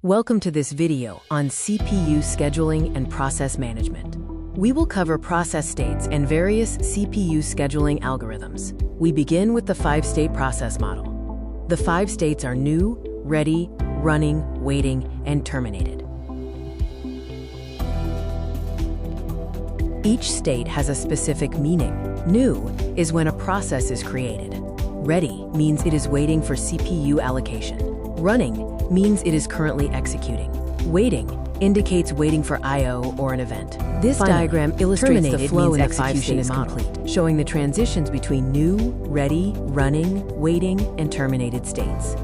Welcome to this video on CPU scheduling and process management. We will cover process states and various CPU scheduling algorithms. We begin with the 5-state process model. The 5 states are new, ready, running, waiting, and terminated. Each state has a specific meaning. New is when a process is created. Ready means it is waiting for CPU allocation. Running means it is currently executing. Waiting indicates waiting for I/O or an event. This diagram illustrates the flow in the 5-state model, showing the transitions between new, ready, running, waiting, and terminated states.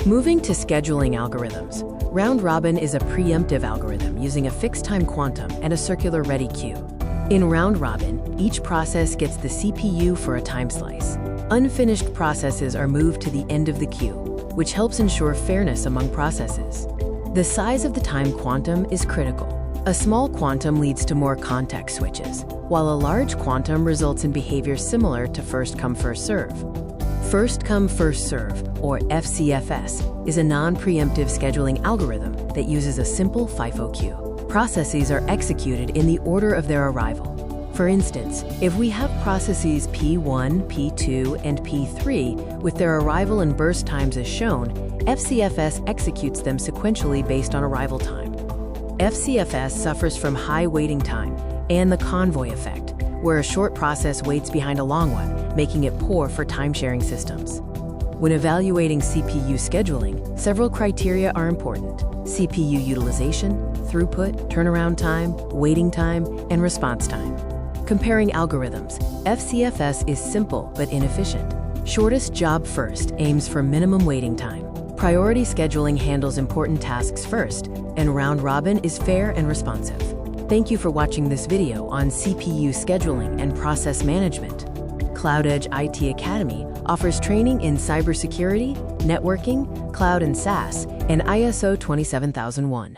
Moving to scheduling algorithms, round-robin is a preemptive algorithm using a fixed-time quantum and a circular ready queue. In round-robin, each process gets the CPU for a time slice. Unfinished processes are moved to the end of the queue, which helps ensure fairness among processes. The size of the time quantum is critical. A small quantum leads to more context switches, while a large quantum results in behavior similar to first come, first serve. First come, first serve, or FCFS, is a non-preemptive scheduling algorithm that uses a simple FIFO queue. Processes are executed in the order of their arrival. For instance, if we have processes P1, P2, and P3 with their arrival and burst times as shown, FCFS executes them sequentially based on arrival time. FCFS suffers from high waiting time and the convoy effect, where a short process waits behind a long one, making it poor for time-sharing systems. When evaluating CPU scheduling, several criteria are important: CPU utilization, throughput, turnaround time, waiting time, and response time. Comparing algorithms, FCFS is simple but inefficient. Shortest job first aims for minimum waiting time. Priority scheduling handles important tasks first, and round-robin is fair and responsive. Thank you for watching this video on CPU scheduling and process management. CloudEdge IT Academy offers training in cybersecurity, networking, cloud and SaaS, and ISO 27001.